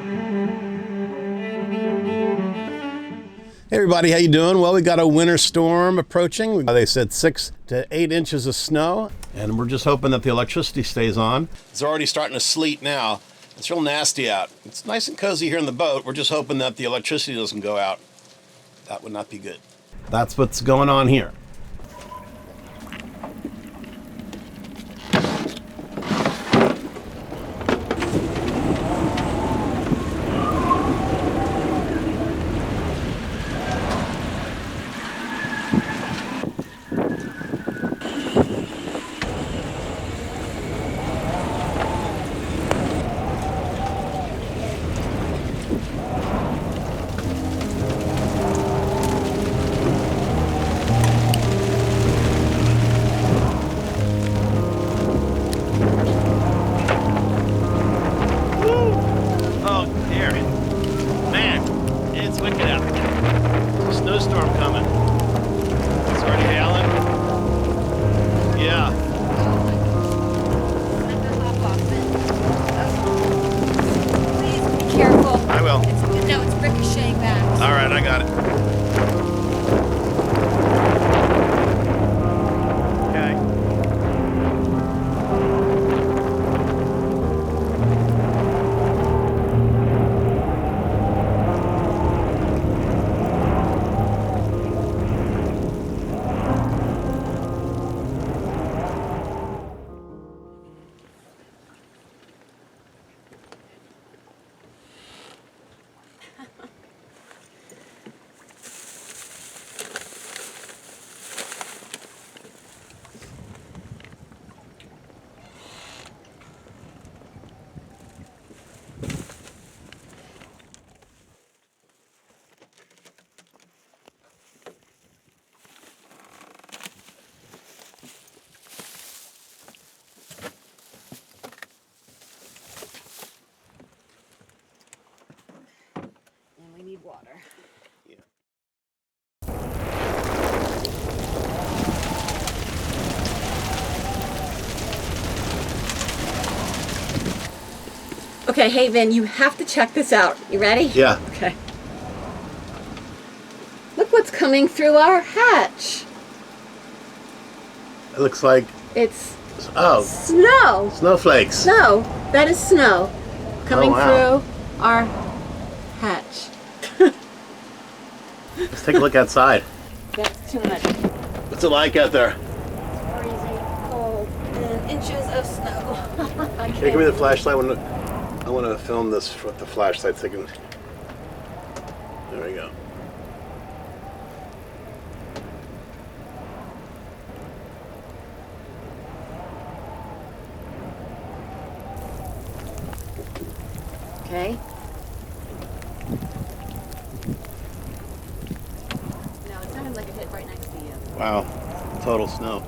Hey everybody, how you doing? Well, we got a winter storm approaching. They said 6 to 8 inches of snow, and we're just hoping that the electricity stays on. It's already starting to sleet now. It's real nasty out. It's nice and cozy here in the boat. We're just hoping that the electricity doesn't go out. That would not be good. That's what's going on here. Snowstorm coming. It's already hailing. Yeah. Please be careful. I will. It's ricocheting back. All right, I got it. Okay. We need water. Yeah. Okay, hey Vin, you have to check this out. You ready? Yeah. Okay. Look what's coming through our hatch. It looks like snow. Snowflakes. Snow. That is snow coming through our hatch. Let's take a look outside. That's too much. What's it like out there? Freezing cold and inches of snow. Can you give me the flashlight? I want to film this with the flashlight so I can... There we go. Okay. No, it sounded like it hit right next to you. Wow. Total snow.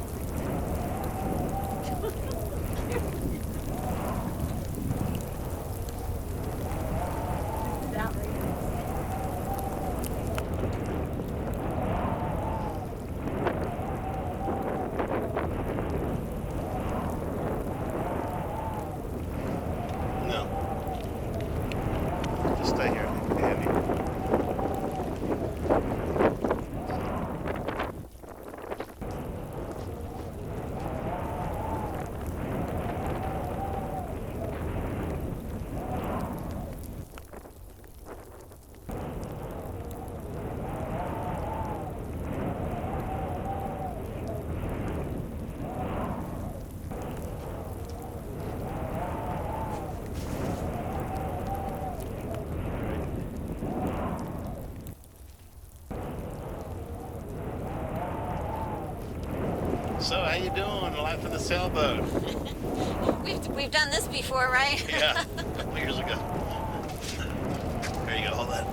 Stay here, Andy. So how you doing? Life in the sailboat. We've done this before, right? Yeah, a couple years ago. There you go, hold that.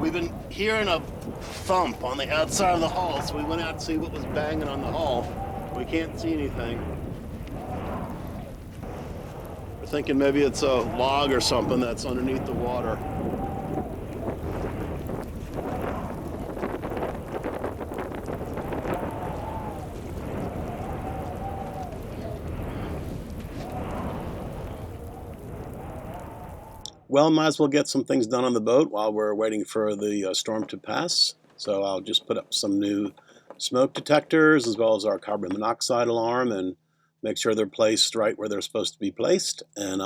We've been hearing a thump on the outside of the hull, so we went out to see what was banging on the hull. We can't see anything. We're thinking maybe it's a log or something that's underneath the water. Well, might as well get some things done on the boat while we're waiting for the storm to pass. So I'll just put up some new smoke detectors as well as our carbon monoxide alarm and make sure they're placed right where they're supposed to be placed, and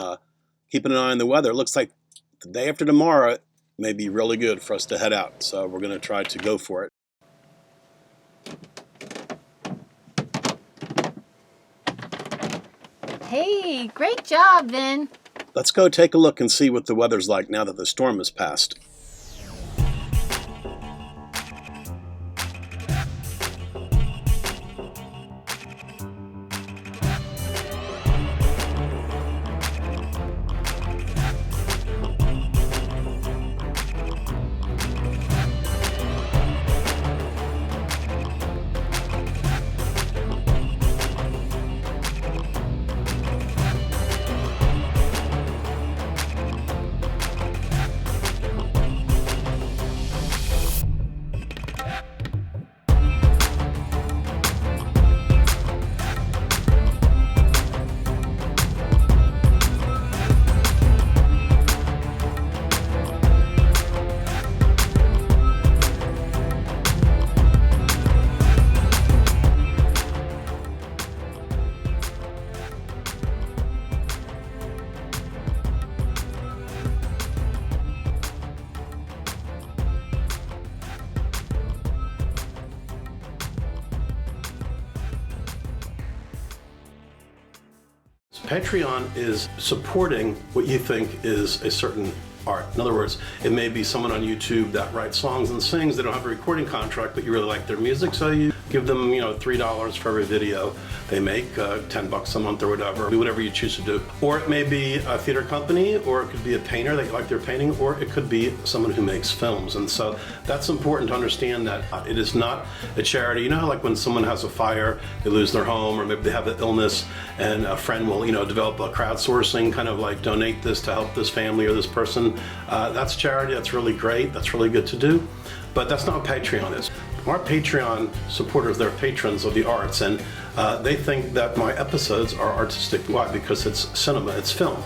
keeping an eye on the weather. It looks like the day after tomorrow may be really good for us to head out, so we're going to try to go for it. Hey, great job, Vin. Let's go take a look and see what the weather's like now that the storm has passed. Patreon is supporting what you think is a certain art. In other words, it may be someone on YouTube that writes songs and sings. They don't have a recording contract, but you really like their music, so you give them, $3 for every video they make, $10 a month or whatever. Do whatever you choose to do. Or it may be a theater company, or it could be a painter that you like their painting, or it could be someone who makes films. And so that's important to understand, that it is not a charity. You know how, like, when someone has a fire, they lose their home, or maybe they have an illness, and a friend will, develop a crowdsourcing, kind of like donate this to help this family or this person. That's charity. That's really great. That's really good to do. But that's not what Patreon is. Our Patreon supporters, they're patrons of the arts, and they think that my episodes are artistic. Why? Because it's cinema, it's film.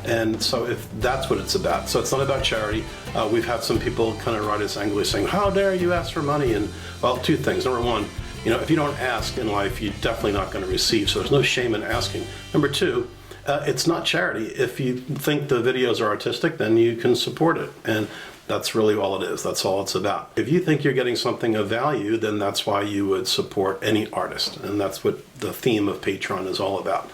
And so if that's what it's about. So it's not about charity. We've had some people kind of write us angrily saying, how dare you ask for money? And, well, two things. Number one, if you don't ask in life, you're definitely not going to receive. So there's no shame in asking. Number two, it's not charity. If you think the videos are artistic, then you can support it. And that's really all it is. That's all it's about. If you think you're getting something of value, then that's why you would support any artist. And that's what the theme of Patreon is all about.